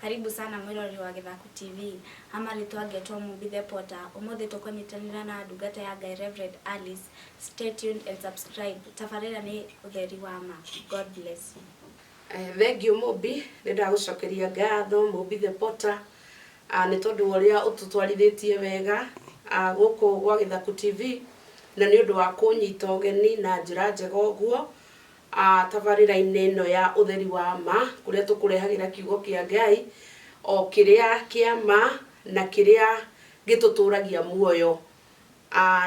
Karibu sana mwirori wa Githaku TV. Ama ritwangetwo Mumbithe Potter. Umuthi tukonyitanira na ndungata ya Ngai Reverend Alice. Stay tuned and subscribe. Tafarira ni utheri wa ma. God bless you. Thank you Mumbi, nindagucokeria ngatho Mumbithe Potter. Ni tondu uria ututwarithitie wega guku gwa Githaku TV na ni undu wa kunyita ugeni na njira njega uguo. Tabarira-ini ino ya utheri wa ma kuria tukurehagira kiugo kia Ngai o kiria kia ma na kiria gituturagia muoyo.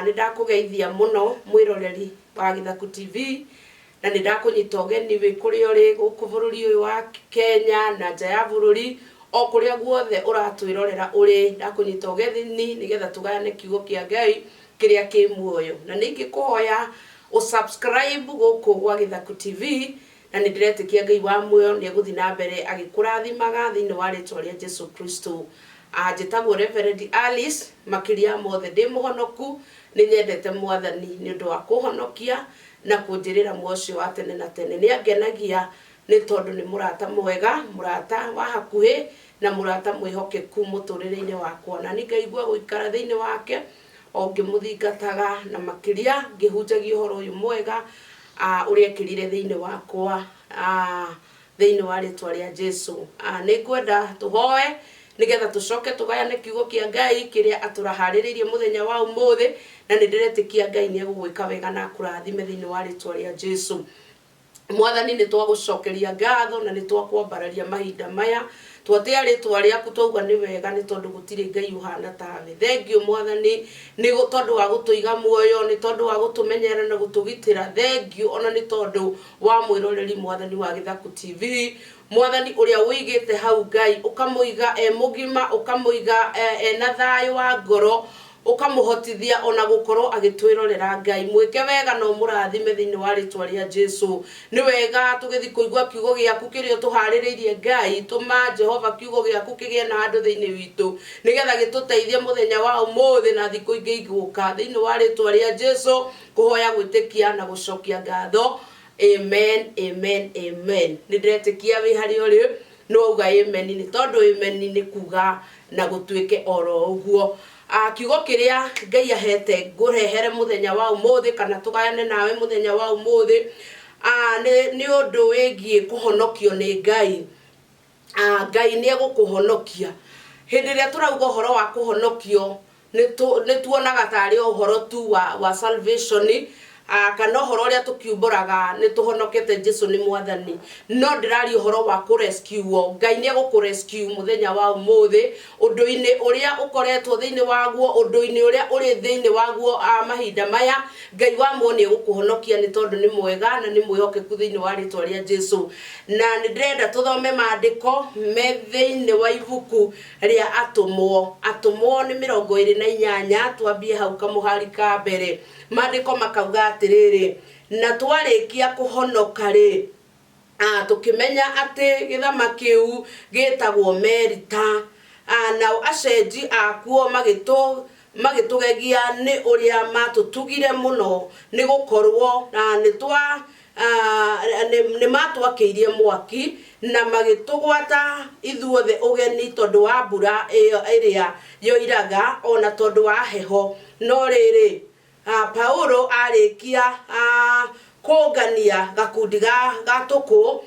Nindakugeithia muno mwiroreri wa Githaku TV na nindakunyita ugeni wi kuria uri guku bururi uyu wa Kenya na nja ya bururi o kuria guothe uratwirorera uri. Ndakunyita ugeni nigetha tugayane kiugo kia Ngai kiria ki muoyo na ningikuhoya subscribe guku gwa Githaku TV na nindiretikia Ngai wa muoyo ni guthi na mbere agikurathimaga thiini wa ritwa ria Jesu Kristo. Njitagwo Reverend Alice makiria mothe ndi muhonoku ni nyendete mwathani ni undu wa kuhonokia na kunjirira muocio wa tene na tene. Ni angenagia ni tondu ni murata mwega, murata wa hakuhi na murata mwihokeku muturire-ini wakwa na ningaigua guikara thiini wake o ngimuthingataga na makiria ngihunjagia uhoro uyu mwega uria ekirire thiini wakwa thiini wa ritwa ria Jesu. Ningwenda tuhoe nigetha tucoke tugayane kiugo kia Ngai kiria aturaharirie muthenya wa umuthi na nindiretikia Ngai ni egugwika wega na akurathime thiini wa ritwa ria Jesu. Mwathani ni twagucokeria ngatho na ni twakwambararia mahinda maya twatia ritwa riaku twauga ni wega ni tondu gutiri Ngai uhana tawe. Thank you Mwathani ni tondu wa gutuiga muoyo, ni tondu wa gutumenyera na gutugitira. Thank you ona ni tondu wa mwiroreri Mwathani wa Githaku TV. Mwathani uria wigite hau Ngai ukamuiga mugima, ukamuiga na thayo wa ngoro, ukamuhotithia ona gukorwo agitwirorera. Ngai mwike wega no murathime thiini wa ritwa ria Jesu. Ni wega tugithi kuigwa kiugo giaku kirio tuhaririirie Ngai, tuma Jehova kiugo giaku kigie na andu thiini witu nigetha gituteithie muthenya wa umuthi na thiku ingi iguka thiini wa ritwa ria Jesu. Kuhoya gwitikia na gucokia ngatho. Amen, amen, amen. Nindiretikia wi hari uri no uga amen ni tondu amen ni kuga na gutuike oro uguo. Kiugo kiria Ngai ahete ngurehere muthenya wa umuthi kana tugayane nawe muthenya wa umuthi ni undu wigie kuhonokio ni Ngai. Ngai ni egukuhonokia. Hindi ria turauga uhoro wa kuhonokio ni tuonaga tari uhoro tu wa salvation kana uhoro uria tukiumburaga ni tuhonokete Jesu ni Mwathani. No ndirari uhoro wa kurescue. Ngai ni egukurescue muthenya wa umuthi undu-ini uria ukoretwo thiini waguo, undu-ini uria uri thiini waguo mahinda maya. Ngai wa muoni egukuhonokia ni tondu ni mwega na ni mwihokeku thiini wa ritwa ria Jesu. Na ndirenda tuthome maandiko me thiini wa ibuku ria atumwo ni 28. Twambie hau kamuhari ka mbere. Maandiko makauga atiriri, na twarikia kuhonoka ri tukimenya ati githama kiu gitagwo Merita, na acenji akuo magitugegia ni uria matutugire muno ni gukorwo ni matwakiirie mwaki na magitugwata ithuothe ugeni tondu wa mbura iria yoiraga ona tondu wa heho. No riri Paulo arikia kugania gakundi gatuku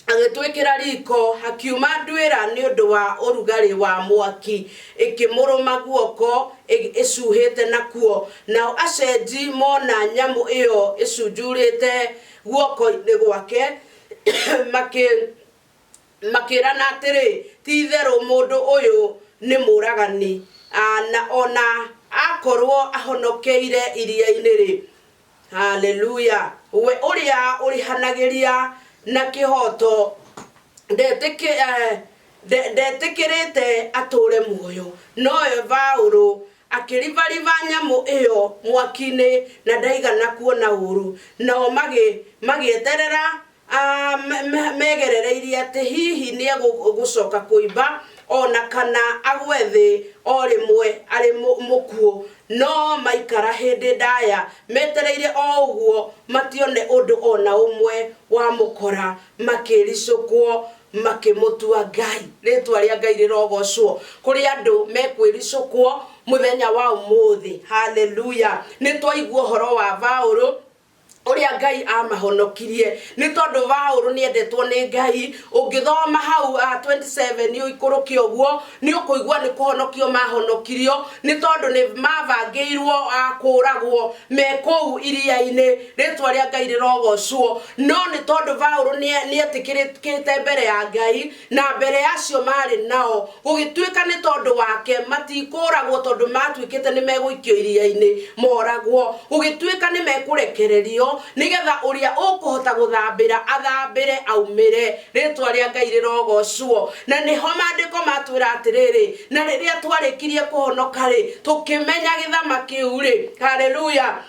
agitwikira riko hakiuma ndwira ni undu wa urugari wa mwaki ikimuruma guoko icuhite nakuo. Na acenji mona nyamu iyo icunjurite guoko-ini gwake makirana atiri ti theru mundu uyu ni muragani na ona akorwo ahonokeire iria-ini ri. Hallelujah. We uria urihanagiria na kihoto ndetikirite ature muoyo. No Paulo akirivariva nyamu iyo mwaki-ini na ndaigana kuona uru. Nao magieterera megerereirie ati hihi ni egucoka kuimba ona kana agwethi o rimwe ari mukuo. No maikara hindi ndaya metereire o uguo matione undu ona umwe wa mukora makiricukwo makimutua Ngai. Ritwa ria Ngai rirogocwo. Kuri andu mekwiricukwo muthenya wa umuthi. Hallelujah. Ni twaigua horo wa Paulo uria Ngai amahonokirie. Ni tondu Paulo ni endetwo ni Ngai. Ungithoma hau 27 yo ikurukia uguo ni ukuigua ni kuhonokio mahonokirio ni tondu ni mavangiirwo akuragwo mekou iria-ini. Ritwa ria Ngai rirogocwo. No ni tondu Paulo ni etikirite mbere ya Ngai na mbere acio mari nao gugituika ni tondu wake matikuragwo tondu matuikite ni meguikio iria-ini moragwo. Gugituika ni mekurekererio nigetha uria ukuhota guthambira athambire aumire. Ritwa ria Ngai rirogocwo. Na niho mandiko matwira atiriri na riria twarikirie kuhonoka ri tukimenya githama kiu ri. Hallelujah.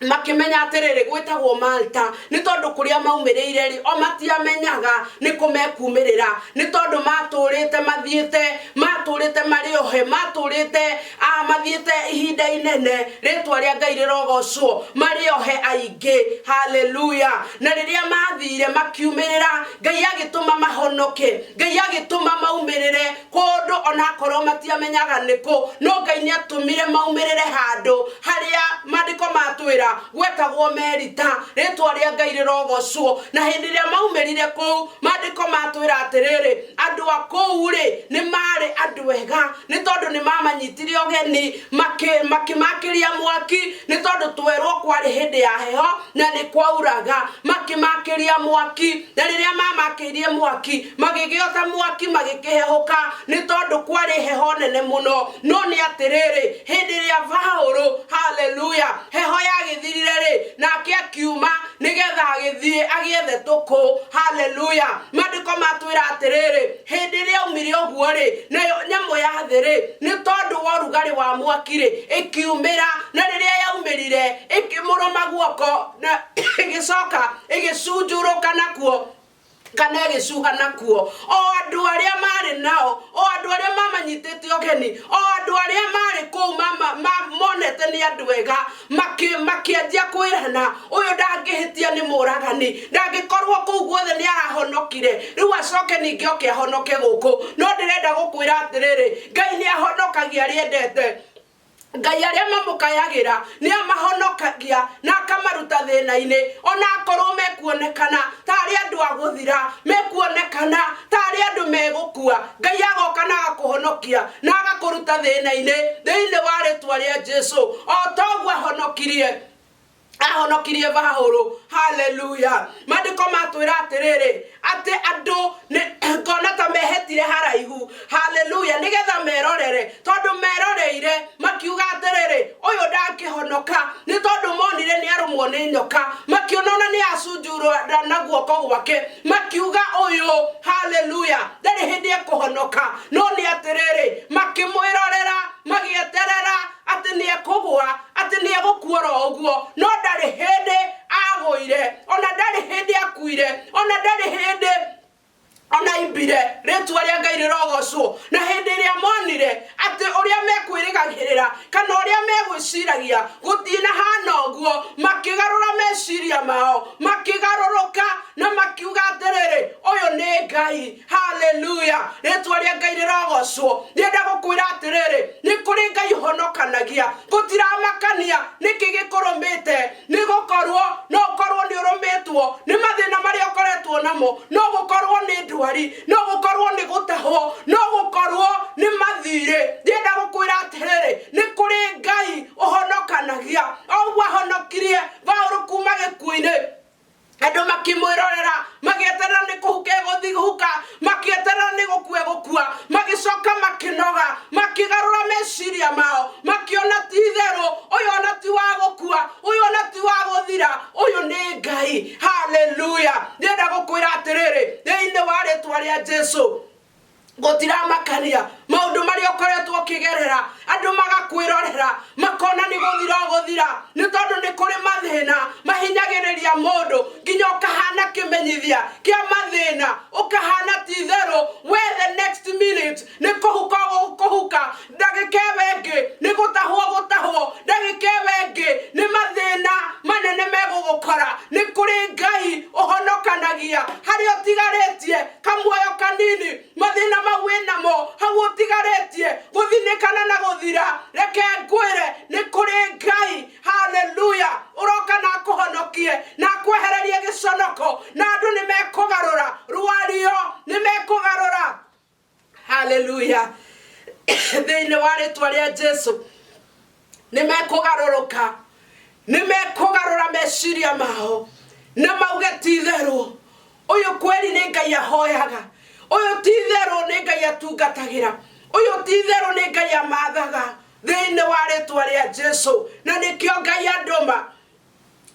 Makimenya atiriri gwitagwo Malta ni tondu kuria maumirire ri o matiamenyaga ni kumekumirira ni tondu maturite mathiite mariohe maturite mathiite ihinda inene. Ritwa ria Ngai rirogocwo. Mariohe aingi. Hallelujah. Na riria mathire makiumirira Ngai agituma mahonoke. Ngai agituma maumirire kundu ona korwo matiamenyaga niku no Ngai ni atumire maumirire handu haria mandiko matwira gwetagwo Merita. Ritwa ria Ngai rirogocwo. Na hindi ria maumirire kou mandiko matwira atiriri andu akou ri ni mari andu ega ni tondu ni mamanyitire ogeni makimakiria mwaki ni tondu twerwo kwari hindi ya heho na ni kwauraga. Makimakiria mwaki na riria mamakirie mwaki magigiota mwaki magikihehuka ni tondu kwari heho nene muno. No ni atiriri hindi ria Paulo, hallelujah, heho yagithirire ri nake akiuma nigetha agithie agiethe tuku. Hallelujah. Mandiko matwira atiriri hindi ria umire uguo ri nayo nyamu ya thiri ni tondu wa rugari wa mwaki ri ikiumira na riria yaumirire ikimuruma guoko na igicoka igicunjuruka nakuo kana gicuga nakuo. O andu aria mari nao o andu aria mamanyitite ogeni o andu aria mari kou monete ni andu ega makianjia kwirana uyu ndangihitia ni muragani ndangikorwo kou guothe ni arahonokire riu acoke ningi oke ahonoke guku. No ndirenda gukwira atiriri Ngai ni ahonokagia ariendete. Ngai aria mamukayagira ni amahonokagia na akamaruta thina-ini ona akorwo mekuonekana tari andu aguthira mekuonekana tari andu megukua. Ngai agoka na agakuhonokia na agakuruta thina-ini thiini wa ritwa ria Jesu. O toguo ahonokirie Paulo. Hallelujah. Mandiko matwira atiriri ati andu ngona ta mehetire haraihu. Hallelujah. Nigetha merorere tondu meroreire makiuga atiriri uyu ndangihonoka ni tondu monire ni arumwo ni nyoka makionona ni acunjurwo na guoko gwake makiuga uyu, hallelujah, ndari hindi ekuhonoka. No ni atiriri makimwirorera magieterera ati ni ekugwa ati ni egukuora uguo. No ndari hindi agwire ona ndari hindi akuire ona ndari hindi ona imbire. Ritwa ria Ngai rirogocwo. Na hindi ria monire ati uria mekwirigagirira kana uria megwiciragia gutina hana uguo makigarura meciria mao makigaruruka na makiuga atiriri uyu ni Ngai. Hallelujah. Ritwa ria Ngai rirogocwo. Ndienda gukwira atiriri ni kuri Ngai honokanagia gutiramakania niki gikurumite ni gukorwo no ukorwo ni urumitwo ni mathina maria ukoretwo namo no gukorwo ni ndwari no gukorwo ni gutahwo no gukorwo ni mathire. Ndienda gukwira atiriri ni kuri Ngai uhonokanagia o ahonokirie Paulo kuma gikuini. Andu makimwirorera magieterera ni kuhuke guthihuka makieterera ni gukue gukua magicoka makinoga makigarura meciria mao makiona ti theru uyu ona ti wa gukua uyu ona ti wa guthira uyu ni Ngai. Hallelujah. Ndienda gukwira atiriri thiini wa ritwa ria Jesu gutiramakania maundu maria ukoretwo kigerera andu magakwirorera makona ni guthira ni tondu ni kuri mathina mahinyagiriria mundu nginya ukahana kimenyithia kia mathina ukahana ti theru we the next minute ni kuhuka ndagike wengi ni gutahwo ndagike wengi ni mathina manene megugukora ni kuri Ngai uhonokanagia hari otigaritie kamuoyo mathina mau namo hau utigaretie guthinikana na guthira reke ngwire ni kuri Ngai haleluya uroka na kuhonokie na kwehererie giconoko na andu ni mekugarura ruario ni mekugarura haleluya thiini wa ritwa ria Jesu ni mekugaruruka ni mekugarura meciria mao na mauge ti theru uyu kweri ni Ngai ahoyaga uyu ti theru ni Ngai atungatagira uyu ti theru ni Ngai amathaga thiini wa ritwa ria Jesu na nikio Ngai anduma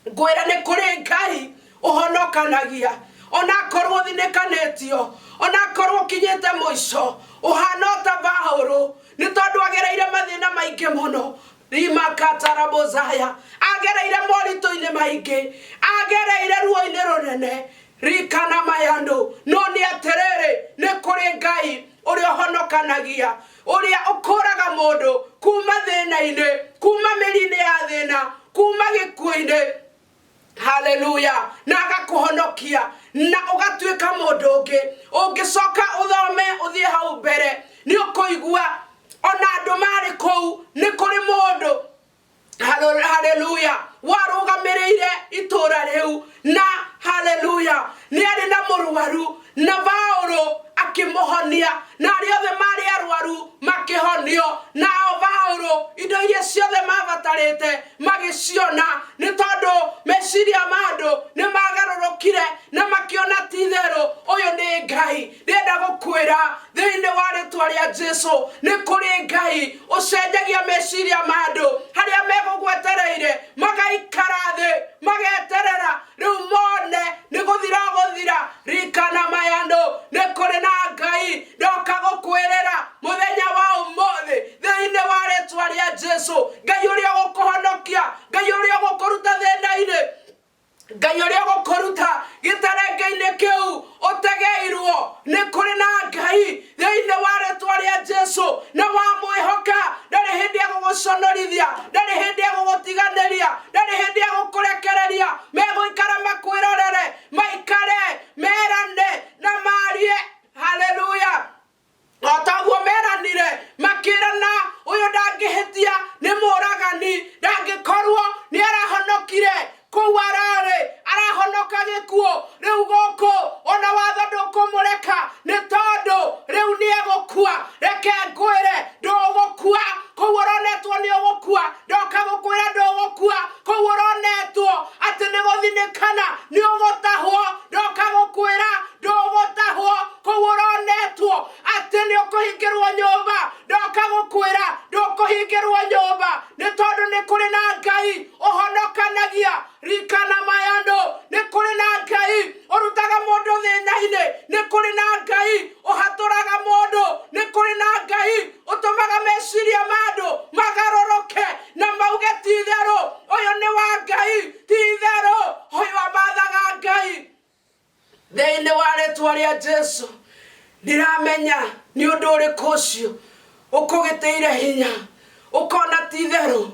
ngwira ni kuri Ngai uhonokanagia ona korwo thinikanetio ona korwo kinyete muico uhana ta Paulo ni tondu agereire mathina maingi muno rimakatarabozaia agereire morito-ini maingi agereire ruo-ini runene rikana mayando no ni aterere ni kuri Ngai uria honokanagia uria ukuraga mundu kuma thina-ini kuma mirine ya thina kuma gikuo-ini haleluya na agakuhonokia na ugatuika mundu ungi ungicoka uthome uthie hau mbere ni ukuigua ona andu mari kou ni kuri mundu haleluya warugamirire itura riu na haleluya ni ari na muruaru na Paulo akimuhonia na ari othe mari arwaru makihonio na Paulo indo iria ciothe mabatarite magiciona ni tondu meciria mandu ni magarurukire na makiona ti theru uyu ni Ngai ndenda gukwira thiini wa ritwa ria Jesu ni kuri Ngai ucenjagia meciria mandu haria megugwetereire magaikara thi mageterera riu mone ni guthira rikana mayando ni kuri na Ngai ndoka gukwirira muthenya wa umuthi thiini wa ritwa ria Jesu Ngai uria gukuhonokia Ngai uria gukuruta thina-ini Ngai uria gukuruta gitarenga-ini kiu utegeirwo ni kuri na Ngai thiini wa ritwa ria Jesu na wamwihoka ndari hindi ya guguconorithia ndari hindi ya gugutiganiria ndari hindi ya gukurekereria meguikara makwirorere maikare merane na marie haleluya otaguo meranire makirana uyu ndangihitia ni muragani ndangikorwo ni arahonokire kou arahonoka gikuo riu guku ona watho ndukumureka ni tondu riu ni egukua reke ngwire ndugukua kou uronetwo ni ugukua ndoka gukwira ndugukua kou uronetwo ati ni guthinikana ni ugutahwo ndoka gukwira ndugutahwo kou uronetwo ati ni ukuhingirwo nyumba ndoka gukwira ndukuhingirwo nyumba ni tondu ni kuri na Ngai uhonokanagia rikana mayando ni kuri na Ngai urutaga mundu thina-ini ni kuri na Ngai uhaturaga mundu ni kuri na Ngai utumaga meciria mandu magaroroke na mauge ti theru uyu ni wa Ngai ti theru uyu amathaga Ngai thiini wa ritwa ria Jesu ndiramenya ni undu uriku ucio ukugiteire hinya ukona ti theru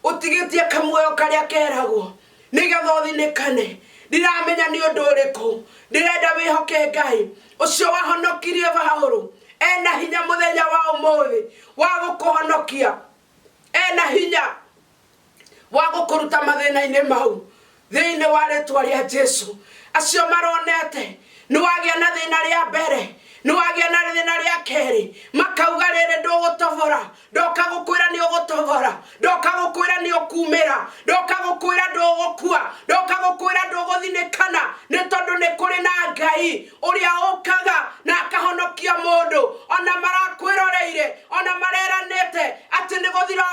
utigitie kamuoyo karia keragwo nigetha uthinikane ndiramenya ni undu uriku ndirenda wihoke Ngai ucio wahonokirie Paulo ena hinya muthenya wa umuthi wa gukuhonokia ena hinya wa gukuruta mathina-ini mau thiini wa ritwa ria Jesu acio maronete ni wagia na thina ria mbere ni wagia na thina ria keri makauga riri ndugutobora ndoka gukwira ni ugutobora ndoka gukwira ni ukumira ndoka gukwira ndugukua ndoka gukwira nduguthinikana ni tondu ni kuri na Ngai uria ukaga na akahonokia mundu ona marakwiroreire ona mareranete ati ni guthira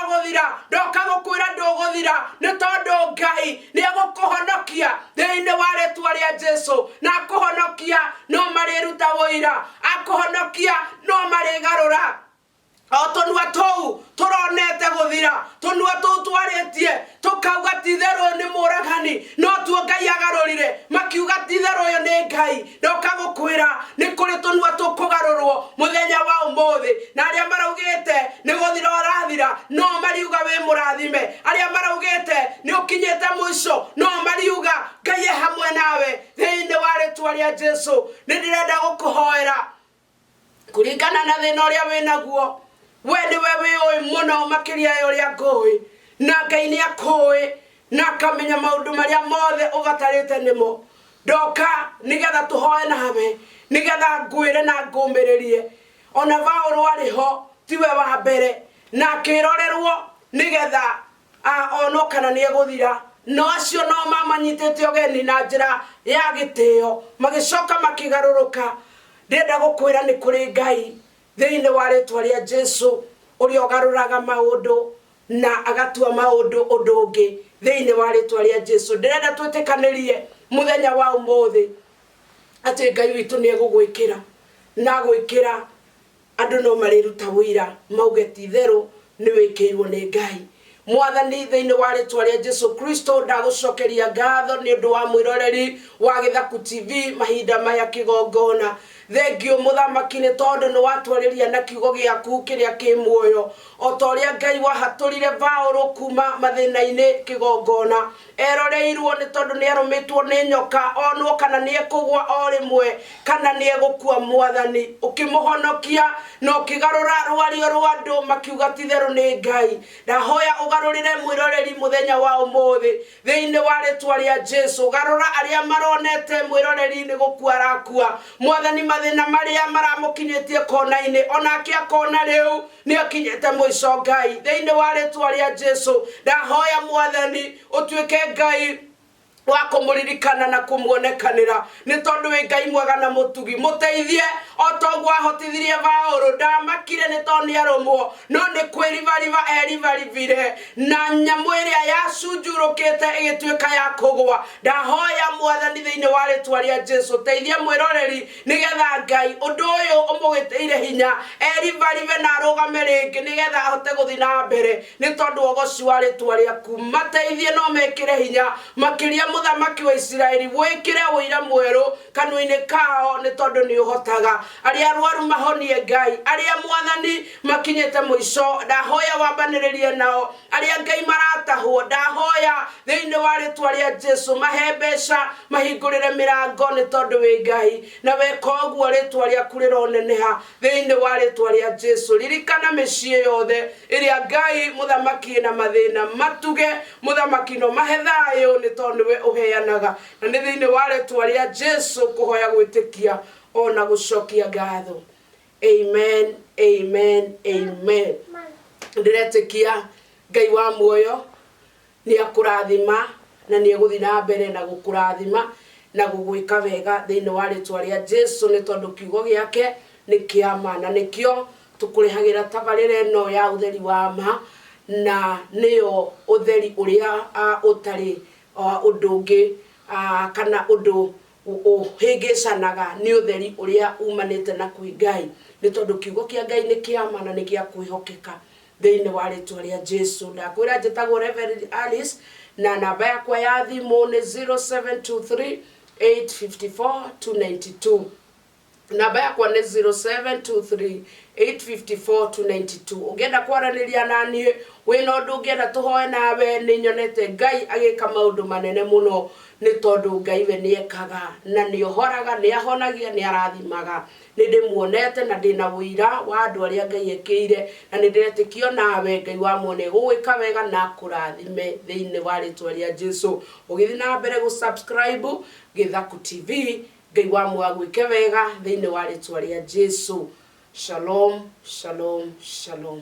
ndoka gukwira nduguthira ni tondu Ngai ni gukuhonokia thiini wa ritwa ria Jesu na kuhonokia no mariruta wira akuhonokia no marigarura otonua tou turonete guthira tonua tou twaritie tukauga ti theru ni muragani no tuo Ngai agarurire makiuga ti theru yo ni Ngai ndoka gukwira ni kuri tonua tukugarurwo muthenya wa umuthi na aria maraugite ni guthira orathira no mariuga we murathime aria maraugite ni ukinyete muico no mariuga Ngai hamwe nawe thiini wa ritwa ria Jesu ni ndirenda gukuhoera kuringana na thina uria winaguo we niwe wi muno makiria ya uria ngui na Ngai ni akui na akamenya maundu maria mothe ubatarite nimo ndoka nigetha tuhoe nawe nigetha ngwire na ngumiririe ona Paulo ariho tiwe wa mbere na kirorerwo nigetha ono kana ni eguthira no acio no mamanyitete ogeni na njira ya gitio magicoka makigaruruka ndenda gukwira ni kuri Ngai thiini wa ritwa ria Jesu uri ogaruraga maundu na agatua maundu undu ungi thiini wa ritwa ria Jesu ndirenda twitikanirie muthenya wa umuthi ati Ngai witu ni egugwikira na gwikira andu no mariruta wira mauge ti theru ni wikirwo ni Ngai mwathani thiini wa ritwa ria Jesu Kristo ndagucokeria ngatho ni undu wa mwiroreri wa Githaku TV mahinda maya kigongona thengio muthamaki ni tondu ni watwariria na kiugo giaku kiria ki muoyo otoria Ngai wahaturire Paulo kuma mathina-ini kigongona eroreirwo ni tondu ni arumitwo ni nyoka onwo kana ni ekugwa o rimwe kana ni egukua mwathani ukimuhonokia no kigarura rwario rwa andu makiuga ti theru ni Ngai ndahoya ugarurire mwiroreri muthenya wa umuthi thiini wa ritwa ria Jesu garura aria maronete mwiroreri ni gukua rakua mwathani mathina maria maramukinyitie kona-ini onake akona riu ni akinyete mwico Ngai thiini wa ritwa ria Jesu ndahoya mwathani utuike Ngai wa kumuririkana na kumuonekanira ni tondu wi Ngai mwega na mutugi muteithie otogwa hotithirie Paulo ndamakire ni tondu ni arumwo no ni kwirivariva erivarivire na nyamu iria yacunjurukite igituika ya kugwa ndahoya mwathani thiini wa ritwa ria Jesu teithie mwiroreri nigetha Ngai undu uyu umugitiire hinya erivarive na arugame ringi nigetha ahote guthi na mbere ni tondu ogoci wa ritwa riaku mateithie no mekire hinya makiria muthamaki wa Israeli wikire wira mweru kanwa-ini kao ni tondu ni uhotaga aria arwaru mahonie Ngai aria mwathani makinyete mwico ndahoya wambaniririe nao aria Ngai maratahwo ndahoya thiini wa ritwa ria Jesu mahe mbeca mahingurire mirango ni tondu wi Ngai na weka uguo ritwa riaku rironeneha thiini wa ritwa ria Jesu ririkana micii yothe iria Ngai muthamaki na mathina matuge muthamaki no mahe thayu ni tondu we uheanaga na ni thiini wa ritwa ria Jesu kuhoya gwitikia ona gucokia ngatho amen amen amen ndiretikia Ngai wa muoyo ni akurathima na ni eguthi na mbere na gukurathima na gugwika wega thiini wa ritwa ria Jesu ni tondu kiugo giake ni kiama na nikio tukurihagira tabarire no ya utheri wa ma na niyo utheri uria utari udungi kana undu uhigicanaga ni utheri uria umanite na kwi Ngai ni tondu kiugo kia Ngai ni kiama na ni gia kwihokeka thiini wa ritwa ria Jesu ndakwira njitagwo Reverend Alice na namba yakwa ya thimu ni 0723 854 292 namba yakwa ni 0723 854 292 ungenda kwaraniria nani wina undu ungenda tuhoe nawe ni nyonete Ngai agika maundu manene muno ni tondu Ngai we ni ekaga na ni ohoraga ni ahonagia ni arathimaga ni ndimuonete na ndina wira wa andu aria Ngai ekire na ni ndiretikio nawe Ngai wa muone gwika wega na kurathime thiini wa ritwa ria Jesu ugithi na mbere gu subscribe Githaku TV Ngai wa mwagwike wega thiini wa ritwa ria Jesu shalom shalom shalom.